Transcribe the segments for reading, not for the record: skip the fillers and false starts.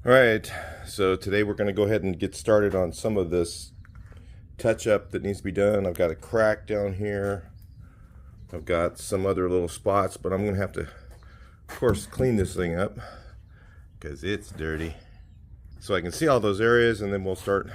All right, so today we're going to go ahead and get started on some of this touch-up that needs to be done. I've got a crack down here. I've got some other little spots, but I'm going to have to, of course, clean this thing up because it's dirty. So I can see all those areas, and then we'll start.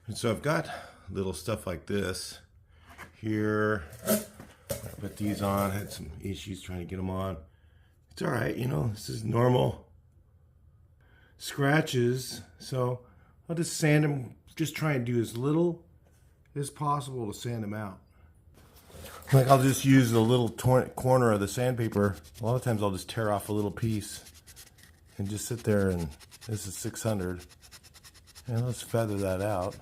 And so I've got little stuff like this here. I put these on. I had some issues trying to get them on. It's all right, you know, this is normal scratches. So I'll just sand them, just try and do as little as possible to sand them out. Like I'll just use the little corner of the sandpaper. A lot of times I'll just tear off a little piece and just sit there, and this is 600. And let's feather that out.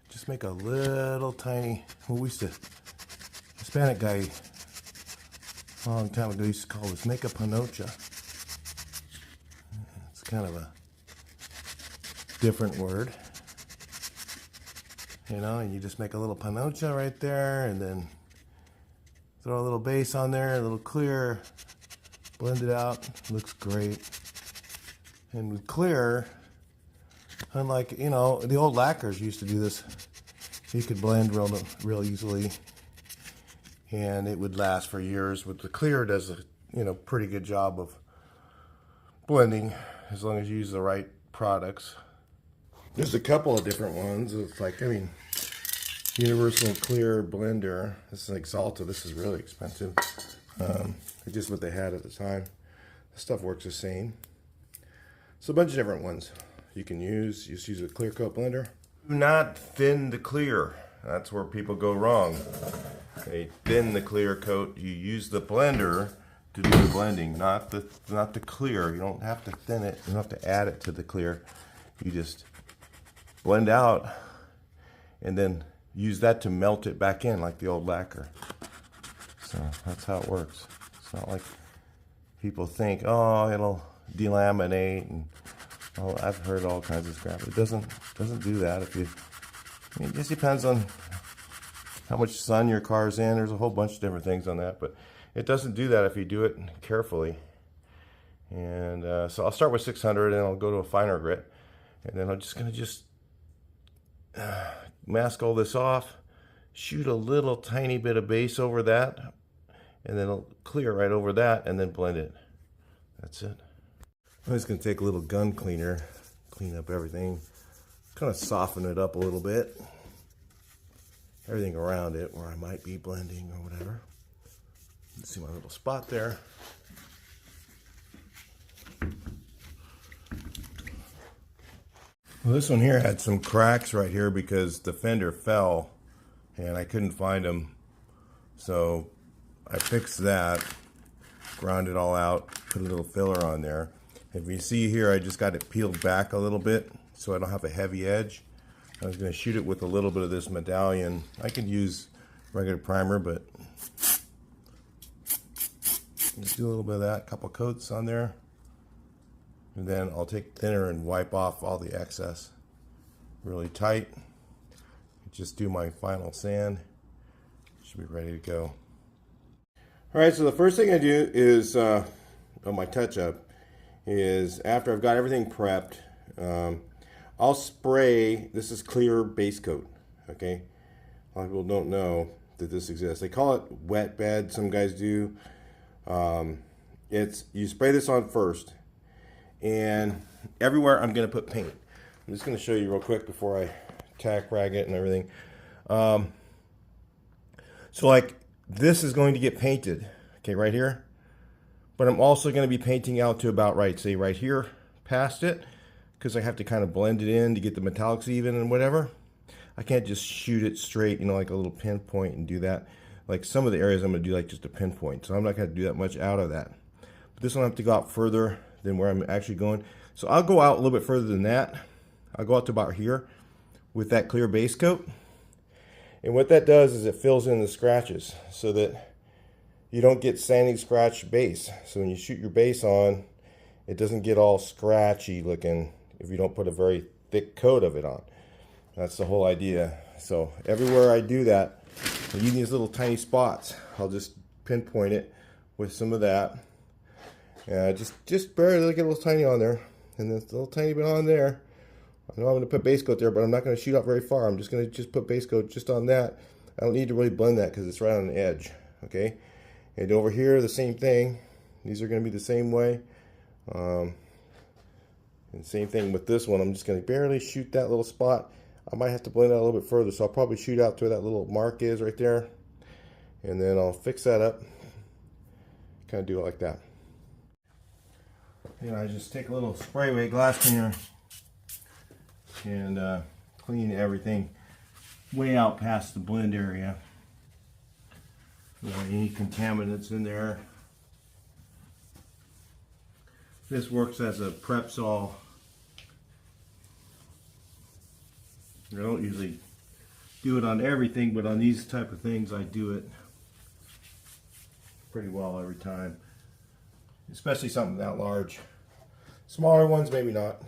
Just make a little tiny, we used to, Hispanic guy a long time ago used to call this make a panocha. It's kind of a different word. You know, and you just make a little panocha right there, and then throw a little base on there, a little clear, blend it out, looks great. And with clear, unlike, you know, the old lacquers used to do this. You could blend real easily, and it would last for years. But the clear does a, you know, pretty good job of blending as long as you use the right products. There's a couple of different ones. It's like, I mean, Universal Clear Blender. This is like Exalta. This is really expensive. It's just what they had at the time. The stuff works the same. So a bunch of different ones you can use. Just use a clear coat blender. Do not thin the clear. That's where people go wrong. They thin the clear coat. You use the blender to do the blending, not the clear. You don't have to thin it. You don't have to add it to the clear. You just blend out and then use that to melt it back in like the old lacquer. So that's how it works. It's not like people think, oh, it'll delaminate, and oh, I've heard all kinds of crap. It doesn't do that. If you, I mean, it just depends on how much sun your car's in. There's a whole bunch of different things on that, but it doesn't do that if you do it carefully. And so I'll start with 600, and I'll go to a finer grit, and then I'm just gonna mask all this off, shoot a little tiny bit of base over that, and then I'll clear right over that, and then blend it. That's it. I'm just going to take a little gun cleaner, clean up everything, kind of soften it up a little bit, everything around it where I might be blending or whatever. Let's see my little spot there. Well, this one here had some cracks right here because the fender fell and I couldn't find them. So I fixed that, ground it all out, put a little filler on there. If you see here, I just got it peeled back a little bit so I don't have a heavy edge. I was going to shoot it with a little bit of this medallion. I could use regular primer, but just do a little bit of that, a couple coats on there. And then I'll take thinner and wipe off all the excess really tight. Just do my final sand. Should be ready to go. All right, so the first thing I do is, on my touch-up, is after I've got everything prepped, I'll spray, this is clear base coat, okay? A lot of people don't know that this exists. They call it wet bed, some guys do. You spray this on first, and everywhere I'm gonna put paint. I'm just gonna show you real quick before I tack rag it and everything. So like this is going to get painted, okay, right here. But I'm also going to be painting out to about say right here past it, because I have to kind of blend it in to get the metallics even and whatever. I can't just shoot it straight, you know, like a little pinpoint and do that. Like some of the areas I'm going to do like just a pinpoint, so I'm not going to do that much out of that. But this one I have to go out further than where I'm actually going. So I'll go out a little bit further than that. I'll go out to about here with that clear base coat. And what that does is it fills in the scratches so that you don't get sandy scratch base. So when you shoot your base on, it doesn't get all scratchy looking if you don't put a very thick coat of it on. That's the whole idea. So everywhere I do that, even these little tiny spots, I'll just pinpoint it with some of that. Just barely get a little tiny on there, and this little tiny bit on there. I know I'm going to put base coat there, but I'm not going to shoot out very far. I'm just going to put base coat just on that. I don't need to really blend that because it's right on the edge, okay? And over here, the same thing. These are going to be the same way. And same thing with this one. I'm just going to barely shoot that little spot. I might have to blend out a little bit further, so I'll probably shoot out to where that little mark is right there. And then I'll fix that up. Kind of do it like that. You know, I just take a little spray weight glass cleaner and clean everything way out past the blend area. Any contaminants in there. This works as a prep saw. I don't usually do it on everything, but on these type of things I do it pretty well every time. Especially something that large. Smaller ones, maybe not.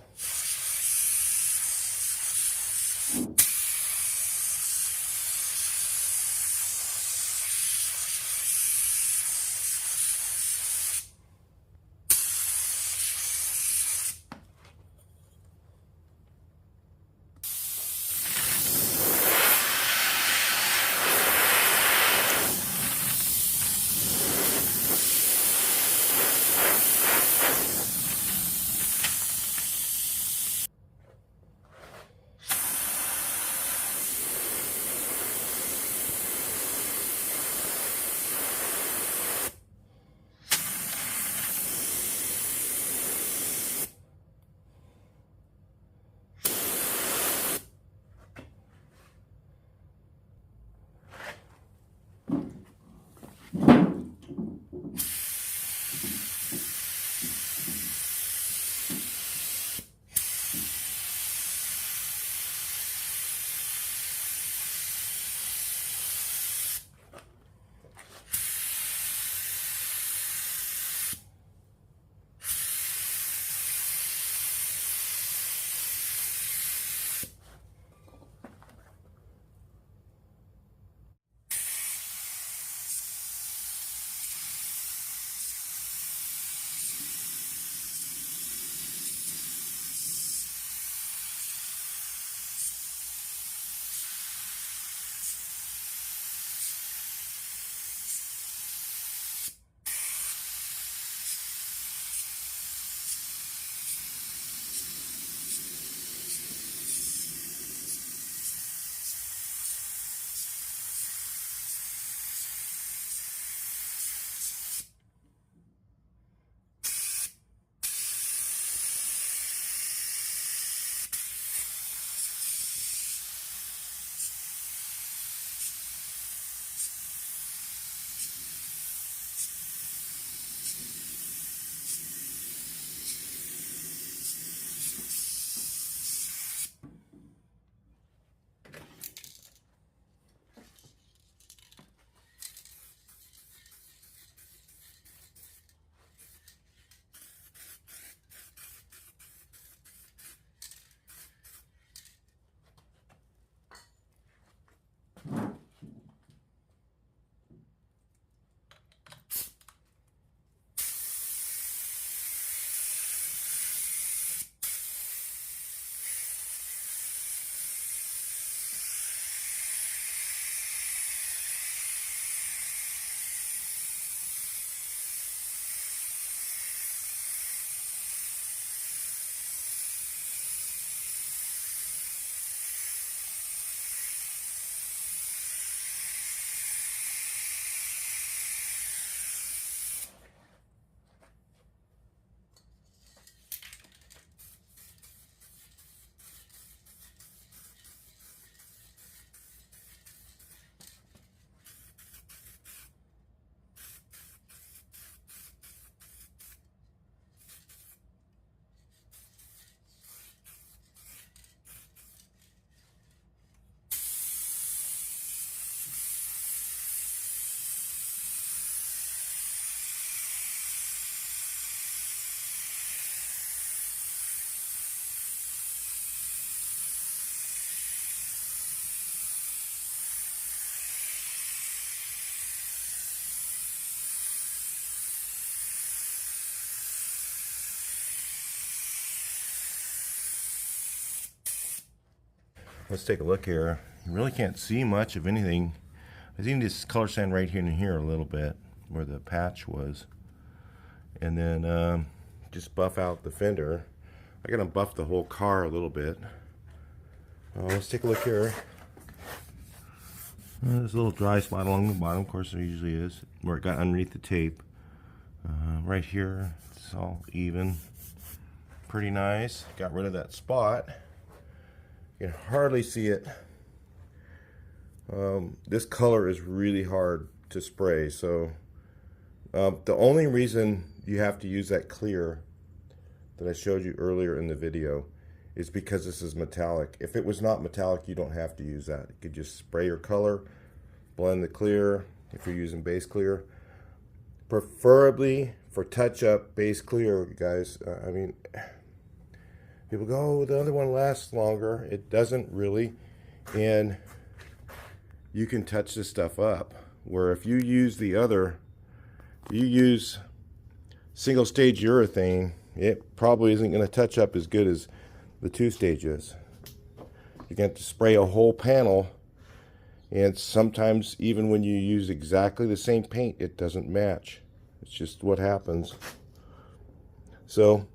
let's take a look here. You really can't see much of anything. I think this color sand right here and here a little bit where the patch was, and then just buff out the fender. I gotta buff the whole car a little bit. Let's take a look here. There's a little dry spot along the bottom, of course there usually is, where it got underneath the tape. Right here, it's all even. Pretty nice. Got rid of that spot. You can hardly see it. This color is really hard to spray, so the only reason you have to use that clear that I showed you earlier in the video is because this is metallic. If it was not metallic, you don't have to use that. You could just spray your color, blend the clear if you're using base clear. Preferably for touch-up base clear, guys. I mean, people go, oh, the other one lasts longer. It doesn't really, and you can touch this stuff up. Where if you use the other, you use single stage urethane, it probably isn't going to touch up as good as the 2-stage is. You have to spray a whole panel, and sometimes even when you use exactly the same paint, it doesn't match. It's just what happens. So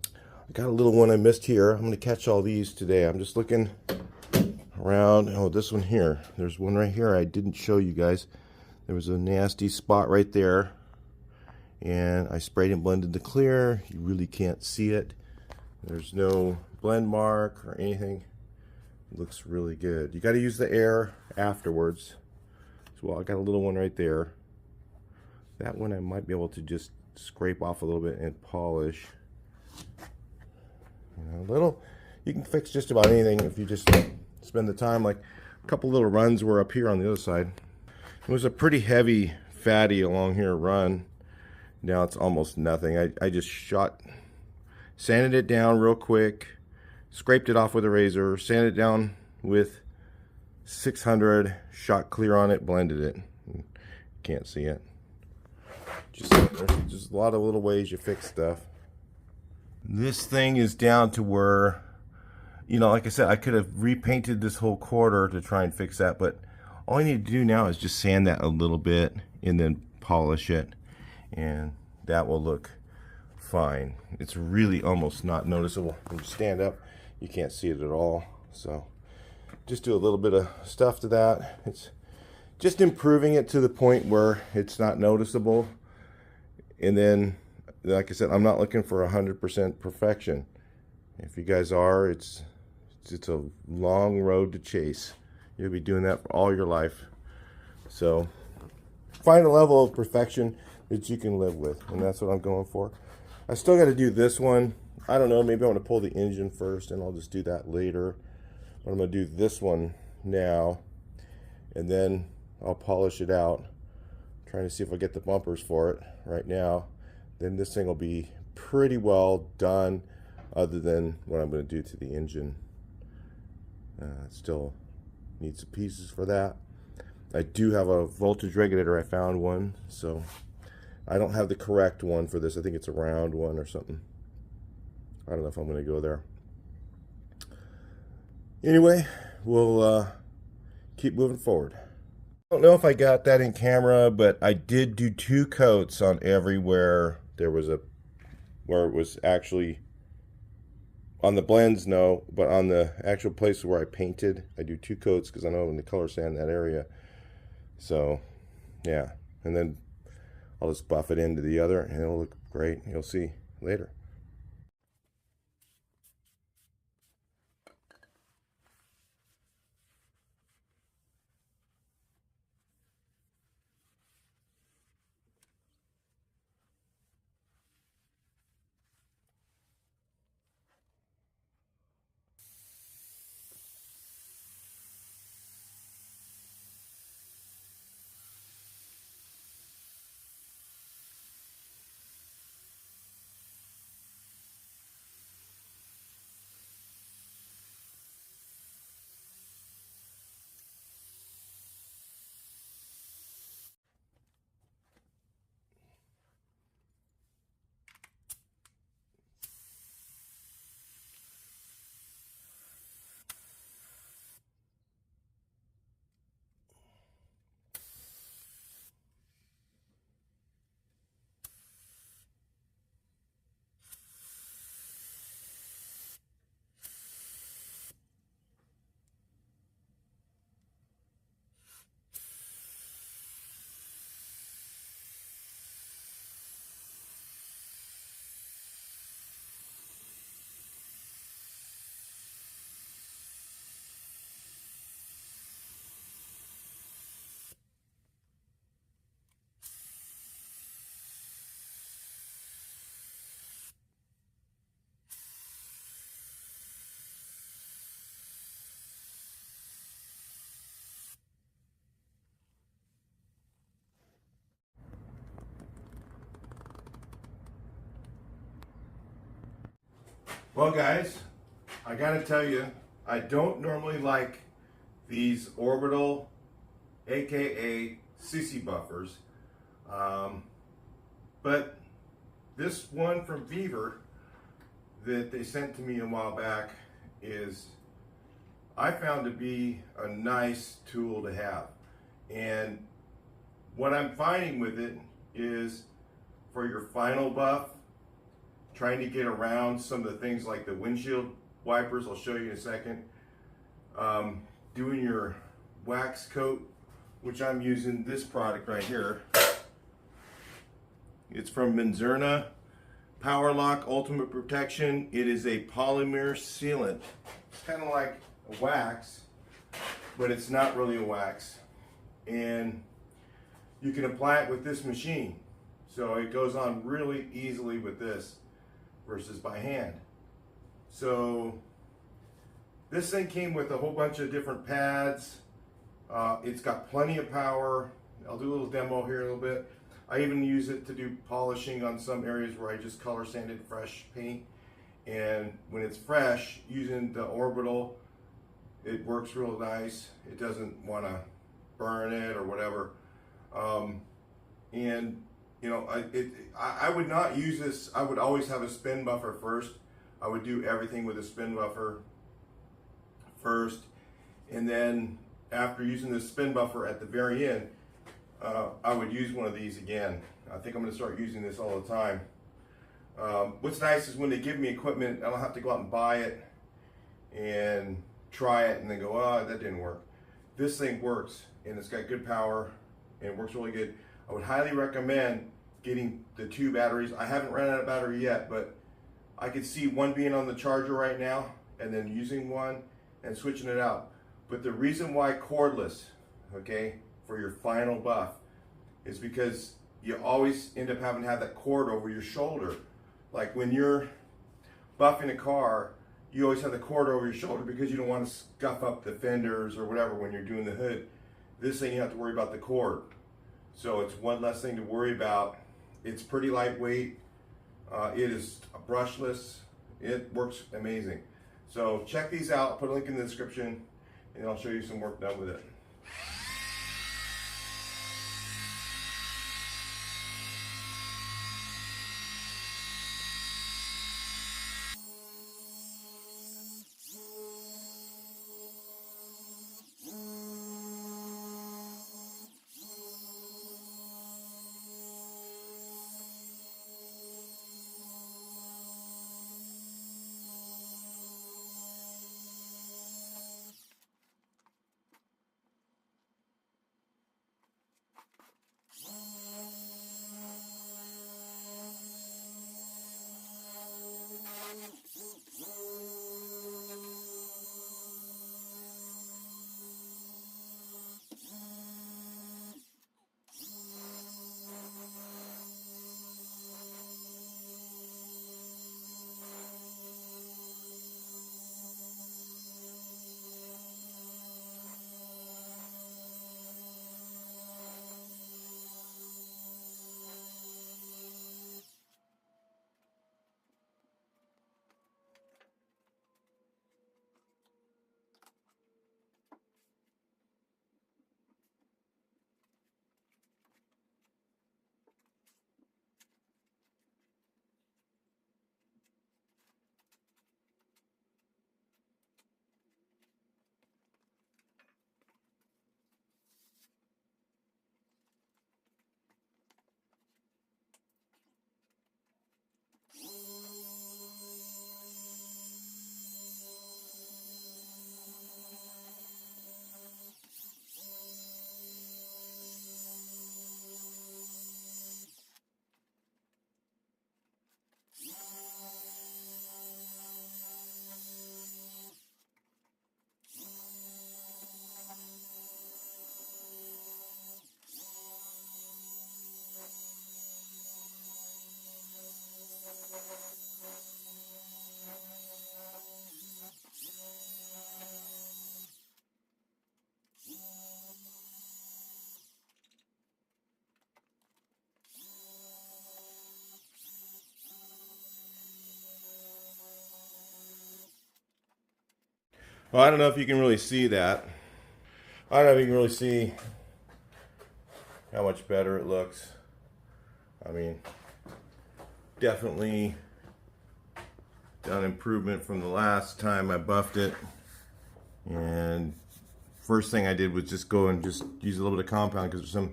I got a little one I missed here. I'm going to catch all these today. I'm just looking around. Oh, this one here. There's one right here I didn't show you guys. There was a nasty spot right there, and I sprayed and blended the clear. You really can't see it. There's no blend mark or anything. It looks really good. You got to use the air afterwards. So, well, I got a little one right there. That one I might be able to just scrape off a little bit and polish. You can fix just about anything if you just spend the time. Like a couple little runs were up here on the other side. It was a pretty heavy, fatty along here run. Now it's almost nothing. I just sanded it down real quick, scraped it off with a razor, sanded it down with 600, shot clear on it, blended it. Can't see it. There's just a lot of little ways you fix stuff. This thing is down to where, you know, like I said, I could have repainted this whole quarter to try and fix that, but all I need to do now is just sand that a little bit and then polish it, and that will look fine. It's really almost not noticeable. When you stand up, you can't see it at all. So just do a little bit of stuff to that. It's just improving it to the point where it's not noticeable. And then, like I said, I'm not looking for 100% perfection. If you guys are, it's a long road to chase. You'll be doing that for all your life. So find a level of perfection that you can live with, and that's what I'm going for. I still got to do this one. I don't know, maybe I want to pull the engine first, and I'll just do that later. But I'm going to do this one now, and then I'll polish it out. I'm trying to see if I get the bumpers for it right now. Then this thing will be pretty well done, other than what I'm going to do to the engine. Still need some pieces for that. I do have a voltage regulator. I found one, so I don't have the correct one for this. I think it's a round one or something. I don't know if I'm going to go there. Anyway, we'll keep moving forward. I don't know if I got that in camera, but I did do 2 coats on everywhere there was where it was actually on the blends, no, but on the actual place where I painted, I do 2 coats because I know when the color sand that area. So yeah, and then I'll just buff it into the other, and it'll look great. You'll see later. Well guys, I gotta tell you, I don't normally like these orbital, aka sissy buffers, but this one from Beaver that they sent to me a while back is, I found to be a nice tool to have. And what I'm finding with it is, for your final buff, trying to get around some of the things like the windshield wipers, I'll show you in a second, doing your wax coat, which I'm using this product right here. It's from Menzerna Power Lock Ultimate Protection. It is a polymer sealant. It's kind of like a wax, but it's not really a wax. And you can apply it with this machine. So it goes on really easily with this versus by hand. So this thing came with a whole bunch of different pads. It's got plenty of power. I'll do a little demo here a little bit. I even use it to do polishing on some areas where I just color sanded fresh paint. And when it's fresh, using the orbital, it works real nice. It doesn't want to burn it or whatever. And you know, I would not use this. I would always have a spin buffer first. I would do everything with a spin buffer first, and then after using the spin buffer at the very end, I would use one of these again. I think I'm going to start using this all the time. What's nice is when they give me equipment, I don't have to go out and buy it and try it and then go, oh, that didn't work. This thing works, and it's got good power and it works really good. I would highly recommend getting the 2 batteries. I haven't ran out of battery yet, but I could see one being on the charger right now and then using one and switching it out. But the reason why cordless, okay, for your final buff is because you always end up having to have that cord over your shoulder. Like when you're buffing a car, you always have the cord over your shoulder because you don't want to scuff up the fenders or whatever when you're doing the hood. This thing, you have to worry about the cord. So it's one less thing to worry about. It's pretty lightweight. It is brushless. It works amazing. So check these out. I'll put a link in the description and I'll show you some work done with it. Well, I don't know if you can really see that. I don't know if you can really see how much better it looks. I mean, definitely done improvement from the last time I buffed it. And first thing I did was just go and just use a little bit of compound because there's a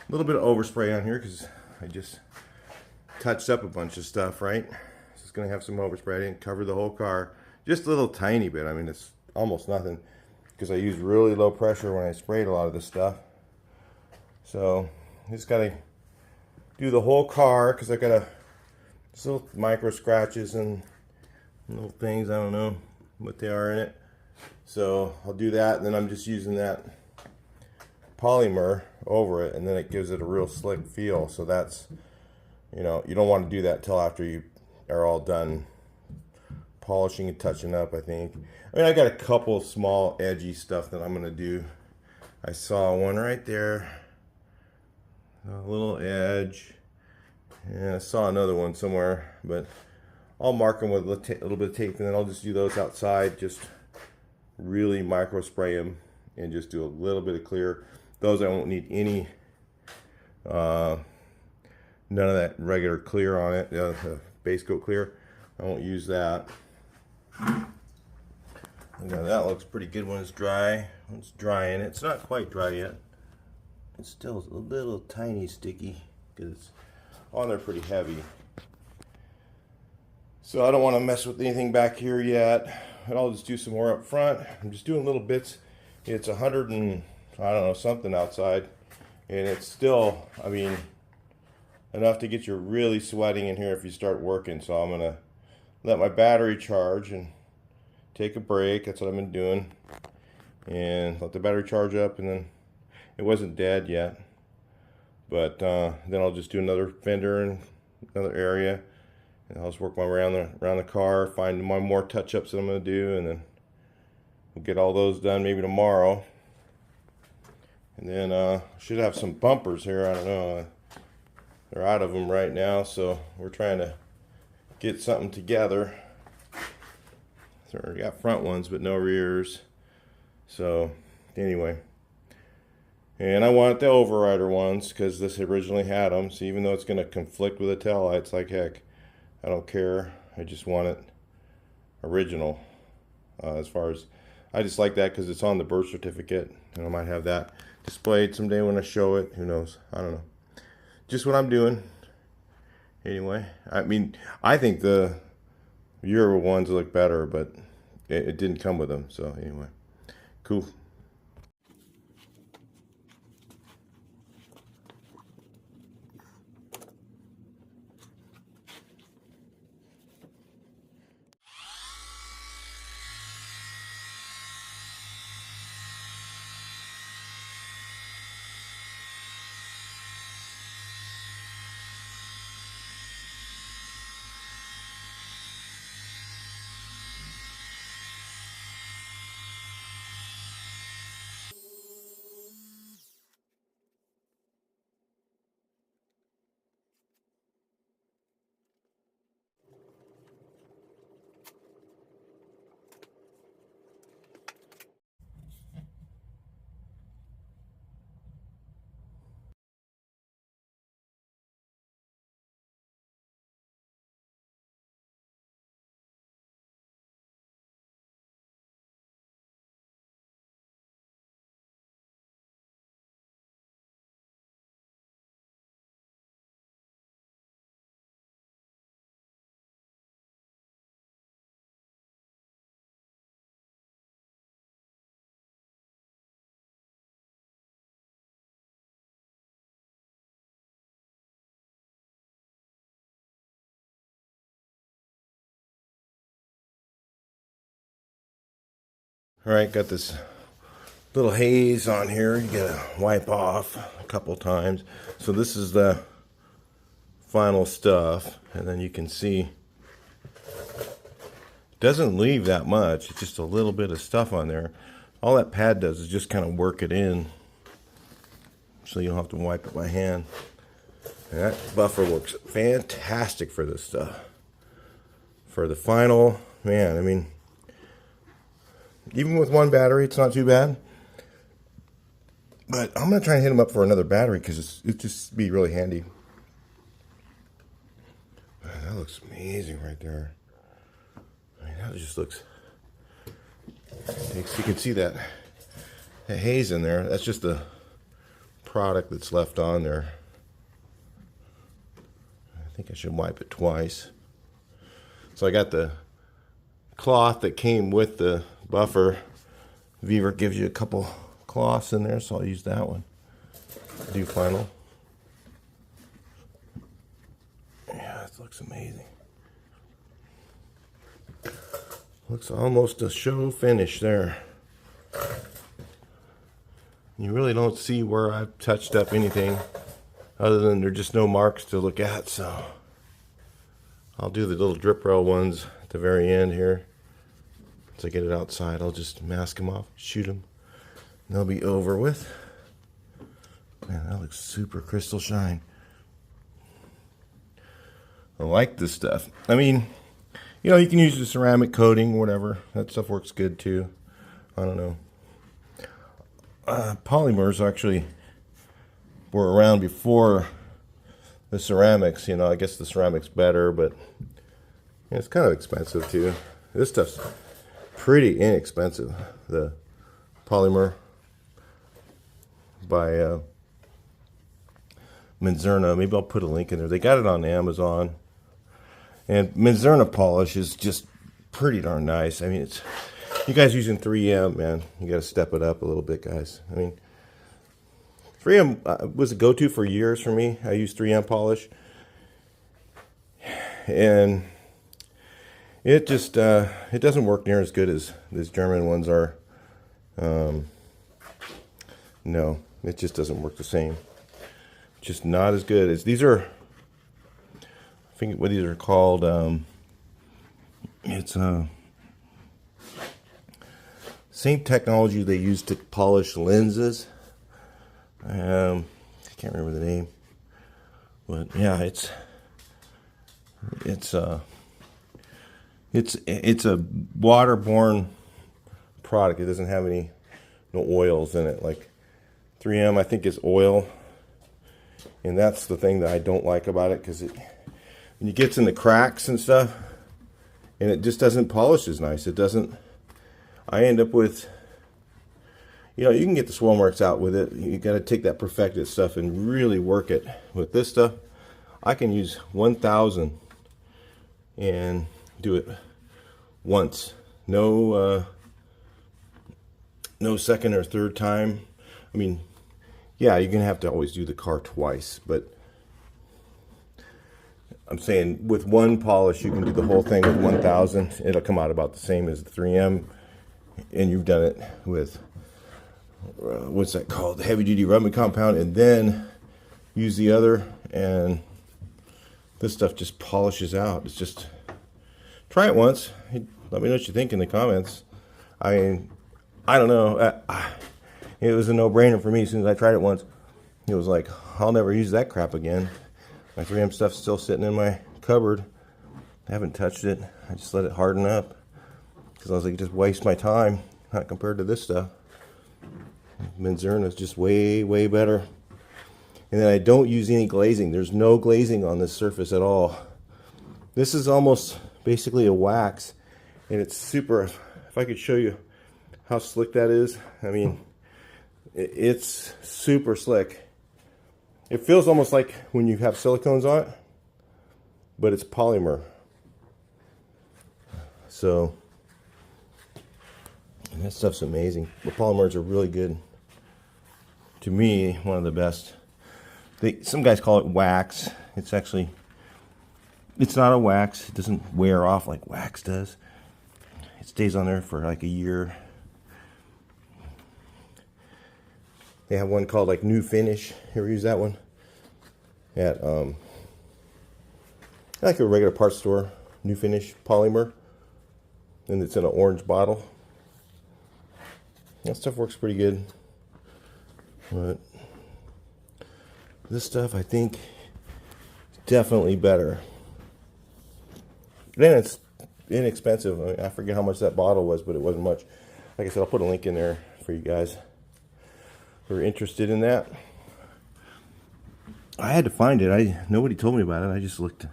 little bit of overspray on here because I just touched up a bunch of stuff, right? So it's gonna have some overspray. I didn't cover the whole car, just a little tiny bit. I mean, it's almost nothing because I used really low pressure when I sprayed a lot of this stuff. So just gotta do the whole car because I got just little micro scratches and little things. I don't know what they are in it. So I'll do that, and then I'm just using that polymer over it, and then it gives it a real slick feel. So that's, you know, you don't want to do that till after you are all done polishing and touching up, I think. I mean, I got a couple small edgy stuff that I'm going to do. I saw one right there, a little edge, and I saw another one somewhere, but I'll mark them with a little bit of tape, and then I'll just do those outside, just really micro spray them and just do a little bit of clear. Those I won't need any none of that regular clear on it, the base coat clear. I won't use that. Now that looks pretty good when it's dry. When it's drying, it's not quite dry yet. It's still a little tiny sticky because it's on there pretty heavy. So I don't want to mess with anything back here yet. And I'll just do some more up front. I'm just doing little bits. It's 100 and I don't know, something outside, and it's still, I mean, enough to get you really sweating in here if you start working. So I'm gonna let my battery charge and take a break. That's what I've been doing, and let the battery charge up. And then it wasn't dead yet, but then I'll just do another fender and another area. And I'll just work my way around the car, find my more touch-ups that I'm going to do, and then we'll get all those done maybe tomorrow. And then should have some bumpers here. I don't know. They're out of them right now, so we're trying to get something together. So we got front ones, but no rears. So anyway, and I want the overrider ones because this originally had them. So even though it's going to conflict with the tail lights like heck, I don't care. I just want it original. As far as, I just like that because it's on the birth certificate, and I might have that displayed someday when I show it. Who knows? I don't know. Just what I'm doing. Anyway, I mean, I think the Euro ones look better, but it didn't come with them. So anyway, cool. All right, got this little haze on here. You gotta wipe off a couple times. So this is the final stuff, and then you can see it doesn't leave that much. It's just a little bit of stuff on there. All that pad does is just kind of work it in, so you don't have to wipe it by hand. And that buffer works fantastic for this stuff. For the final, man, I mean, Even with one battery, it's not too bad. But I'm going to try and hit them up for another battery because it just be really handy. Man, that looks amazing right there. I mean, that just looks... You can see that haze in there. That's just the product that's left on there. I think I should wipe it twice. So I got the cloth that came with the buffer. Viver gives you a couple cloths in there, so I'll use that one. Do final. Yeah, this looks amazing. Looks almost a show finish there. You really don't see where I've touched up anything other than there's just no marks to look at, so I'll do the little drip rail ones at the very end here. Once I get it outside, I'll just mask them off, shoot them, and they'll be over with. Man, that looks super crystal shine. I like this stuff. I mean, you know, you can use the ceramic coating, whatever. That stuff works good too. I don't know. Polymers actually were around before the ceramics. You know, I guess the ceramics better, but yeah, it's kind of expensive too. This stuff's pretty inexpensive. The polymer by Menzerna. Maybe I'll put a link in there. They got it on Amazon. And Menzerna polish is just pretty darn nice. I mean, it's, you guys using 3M, man, you got to step it up a little bit, guys. I mean, 3M was a go-to for years for me. I use 3M polish. And it just, it doesn't work near as good as these German ones are. No, it just doesn't work the same. Just not as good as, these are, I think what these are called, it's same technology they use to polish lenses. I can't remember the name, but yeah, it's a waterborne product. It doesn't have no oils in it. Like 3M, I think, is oil, and that's the thing that I don't like about it, because when it gets in the cracks and stuff, and it just doesn't polish as nice. It doesn't. I end up with, you know, you can get the swirl marks out with it. You got to take that perfected stuff and really work it. With this stuff, I can use 1,000 and do it once. No second or third time. I mean, yeah, you're gonna have to always do the car twice, but I'm saying with one polish, you can do the whole thing with 1,000. It'll come out about the same as the 3M, and you've done it with what's that called, the heavy duty rubbing compound, and then use the other, and this stuff just polishes out. It's just, try it once. Let me know what you think in the comments. I mean, I don't know. It was a no-brainer for me as soon as I tried it once. It was like, I'll never use that crap again. My 3M stuff's still sitting in my cupboard. I haven't touched it. I just let it harden up, because I was like, just waste my time, not compared to this stuff. Menzerna is just way, way better. And then I don't use any glazing. There's no glazing on this surface at all. This is almost basically a wax, and it's super, if I could show you how slick that is. I mean, it's super slick. It feels almost like when you have silicones on it, but it's polymer. So, and that stuff's amazing. The polymers are really good. To me, one of the best. Some guys call it wax. It's actually, it's not a wax. It doesn't wear off like wax does. It stays on there for like a year. They have one called like New Finish. You ever use that one? At like a regular parts store. New Finish polymer, and it's in an orange bottle. That stuff works pretty good, but this stuff, I think, is definitely better. Then it's inexpensive. I forget how much that bottle was, but it wasn't much. like I said, I'll put a link in there for you guys who are interested in that. I had to find it. Nobody told me about it. I just looked.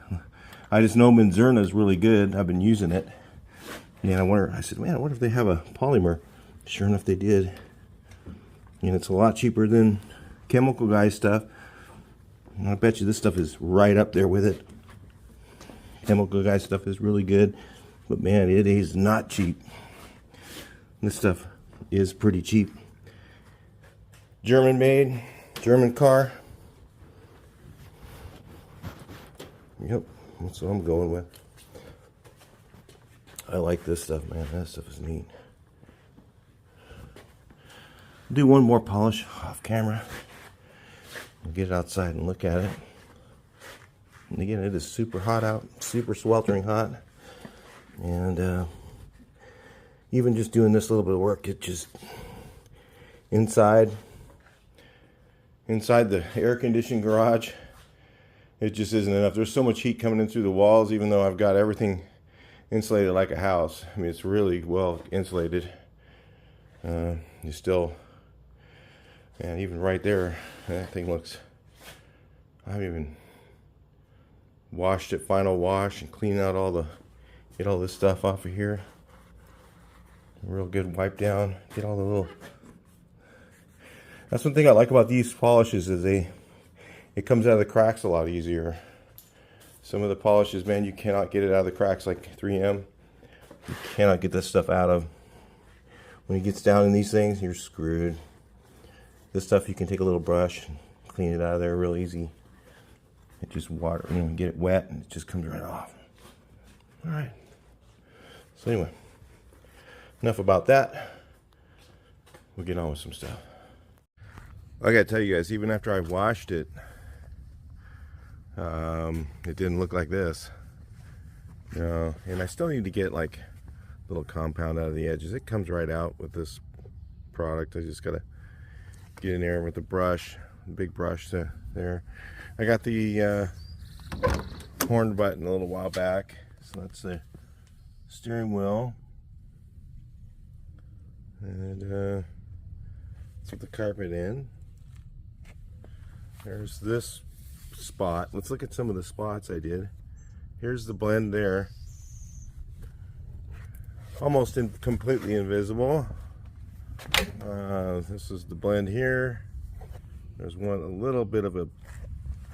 I just know Benzerna is really good. I've been using it. And I said, man, I wonder if they have a polymer. Sure enough, they did. And it's a lot cheaper than Chemical Guy stuff. And I bet you this stuff is right up there with it. Chemical Guy stuff is really good. But man, it is not cheap. This stuff is pretty cheap. German made, German car. Yep, that's what I'm going with. I like this stuff, man. That stuff is neat. I'll do one more polish off camera. We'll get it outside and look at it. And again, it is super hot out, super sweltering hot. And even just doing this little bit of work, it just inside the air-conditioned garage, it just isn't enough. There's so much heat coming in through the walls, even though I've got everything insulated like a house. I mean, it's really well insulated. You still, and even right there, that thing looks, I haven't even washed it, final wash, and clean out get all this stuff off of here. Real good wipe down, get all the little, that's one thing I like about these polishes is it comes out of the cracks a lot easier. Some of the polishes, man, you cannot get it out of the cracks like 3M. You cannot get this stuff out of. When it gets down in these things, you're screwed. This stuff, you can take a little brush and clean it out of there real easy. It just water, get it wet and it just comes right off. All right. So anyway, enough about that. We'll get on with some stuff. I gotta tell you guys, even after I washed it, it didn't look like this. And I still need to get like a little compound out of the edges. It comes right out with this product. I just gotta get in there with the brush, big brush there. I got the horn button a little while back, so that's the steering wheel, and let's put the carpet in. There's this spot. Let's look at some of the spots I did. Here's the blend there, almost completely invisible. This is the blend here. There's a little bit of a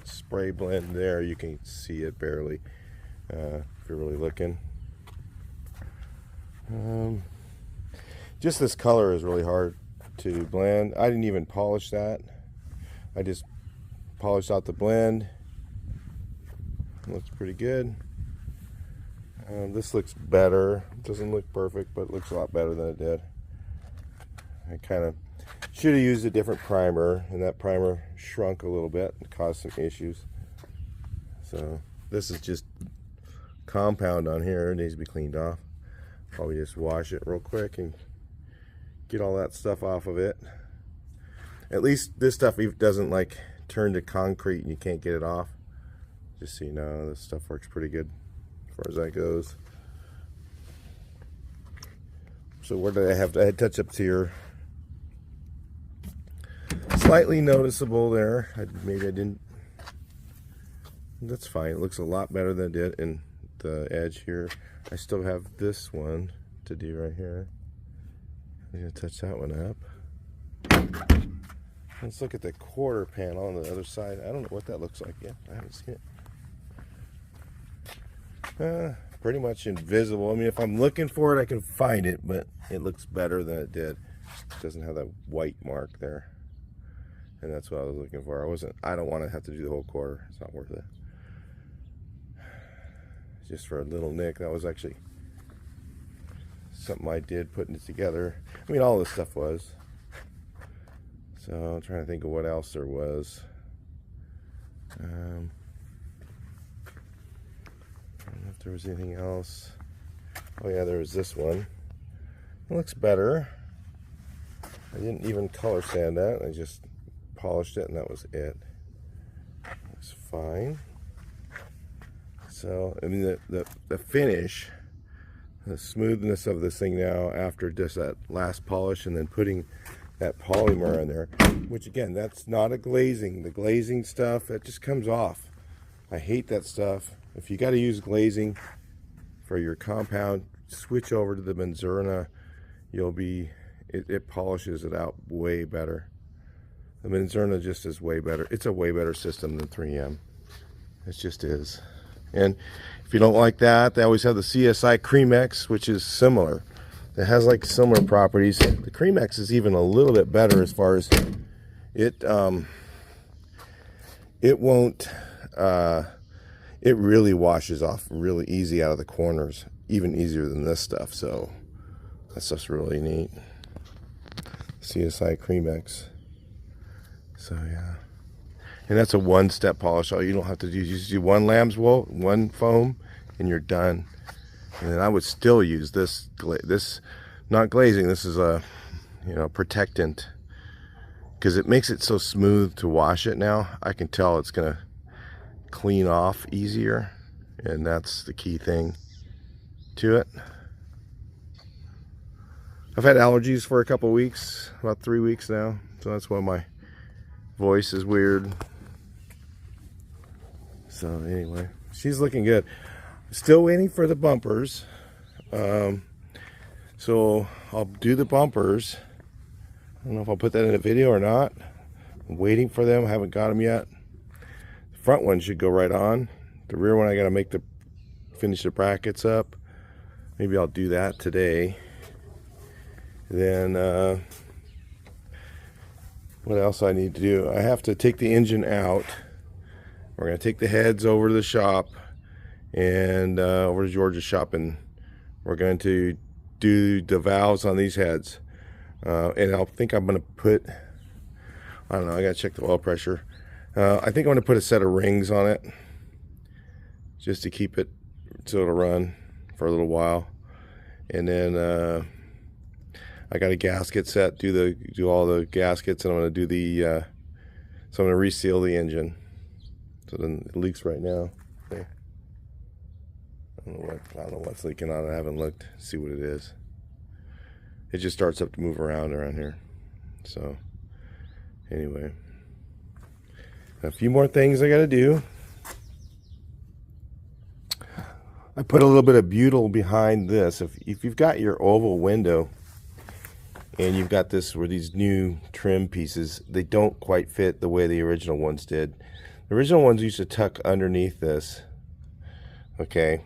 spray blend there. You can see it barely if you're really looking. Just this color is really hard to blend. I didn't even polish that. I just polished out the blend. It looks pretty good. This looks better. It doesn't look perfect, but it looks a lot better than it did. I kind of should have used a different primer, and that primer shrunk a little bit and caused some issues. So this is just compound on here. It needs to be cleaned off. Probably just wash it real quick and get all that stuff off of it. At least this stuff doesn't like turn to concrete and you can't get it off. Just so you know, this stuff works pretty good as far as that goes. So where did I have? I had touch-ups here. Slightly noticeable there. Maybe I didn't. That's fine. It looks a lot better than it did in the edge here. I still have this one to do right here. I'm gonna touch that one up. Let's look at the quarter panel on the other side. I don't know what that looks like yet. I haven't seen it. Pretty much invisible. I mean, if I'm looking for it, I can find it, but it looks better than it did. It doesn't have that white mark there. And that's what I was looking for. I don't want to have to do the whole quarter. It's not worth it. Just for a little nick. That was actually something I did putting it together. I mean, all this stuff was. So I'm trying to think of what else there was. I don't know if there was anything else. Oh yeah, there was this one. It looks better. I didn't even color sand that. I just polished it and that was it. Looks fine. So I mean the finish, the smoothness of this thing now after just that last polish and then putting that polymer in there, which again, that's not a glazing. The glazing stuff, that just comes off. I hate that stuff. If you got to use glazing for your compound, switch over to the Benzerna. You'll be, it polishes it out way better. The Benzerna just is way better. It's a way better system than 3M. It just is. And if you don't like that, they always have the CSI Creamex, which is similar. It has like similar properties. The Creamex is even a little bit better as far as it won't, it really washes off really easy out of the corners, even easier than this stuff. So that stuff's really neat. CSI Creamex. So yeah. And that's a one-step polish. All you don't have to do is just do one lamb's wool, one foam, and you're done. And then I would still use this, not glazing. This is a, protectant, because it makes it so smooth to wash it now. I can tell it's gonna clean off easier, and that's the key thing to it. I've had allergies for a couple weeks, about 3 weeks now, so that's why my voice is weird. So anyway, she's looking good. Still waiting for the bumpers. So I'll do the bumpers. I don't know if I'll put that in a video or not. I'm waiting for them. I haven't got them yet. The front one should go right on. The rear one, I got to finish the brackets up. Maybe I'll do that today. Then what else I need to do? I have to take the engine out. We're going to take the heads over to the shop and over to George's shop, and we're going to do the valves on these heads. And I think I'm going to put, I don't know, I got to check the oil pressure. I think I'm going to put a set of rings on it just to keep it so it'll run for a little while. And then I got a gasket set, do all the gaskets, and I'm going to do the, so I'm going to reseal the engine. So then it leaks right now. Okay. I don't know what's leaking on it. I haven't looked to see what it is. It just starts up to move around here. So anyway, a few more things I got to do. I put a little bit of butyl behind this. If you've got your oval window and you've got this where these new trim pieces, they don't quite fit the way the original ones did. The original ones used to tuck underneath this, okay,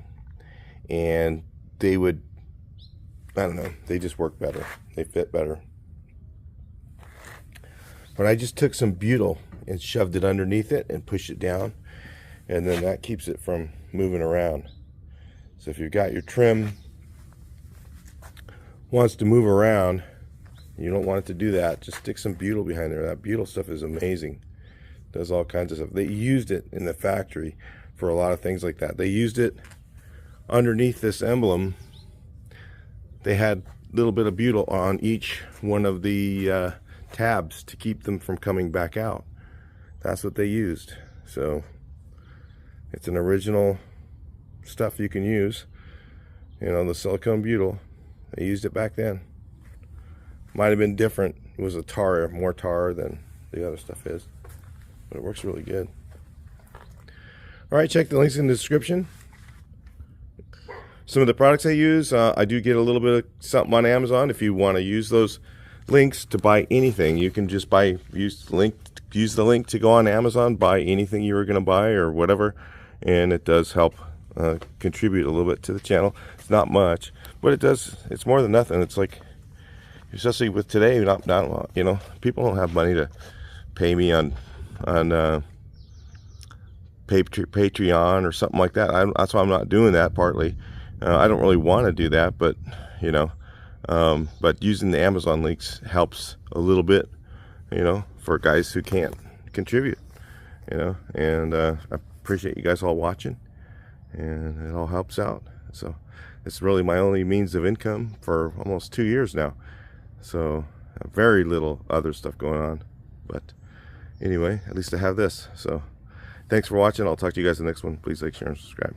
and they would, I don't know, they just work better. They fit better. But I just took some butyl and shoved it underneath it and pushed it down, and then that keeps it from moving around. So if you've got your trim wants to move around, you don't want it to do that, just stick some butyl behind there. That butyl stuff is amazing. Does all kinds of stuff. They used it in the factory for a lot of things like that. They used it underneath this emblem. They had a little bit of butyl on each one of the tabs to keep them from coming back out. That's what they used. So it's an original stuff you can use. The silicone butyl. They used it back then. Might have been different. It was a tar, more tar than the other stuff is. But it works really good. All right, check the links in the description. Some of the products I use, I do get a little bit of something on Amazon. If you want to use those links to buy anything, you can just use the link to go on Amazon, buy anything you were going to buy or whatever, and it does help contribute a little bit to the channel. It's not much, but it does. It's more than nothing. It's like, especially with today, people don't have money to pay me on Patreon or something like that. That's why I'm not doing that. Partly, I don't really want to do that, but but using the Amazon links helps a little bit, for guys who can't contribute, and I appreciate you guys all watching, and it all helps out. So it's really my only means of income for almost 2 years now. So very little other stuff going on, but anyway, at least I have this. So thanks for watching. I'll talk to you guys in the next one. Please like, share, and subscribe.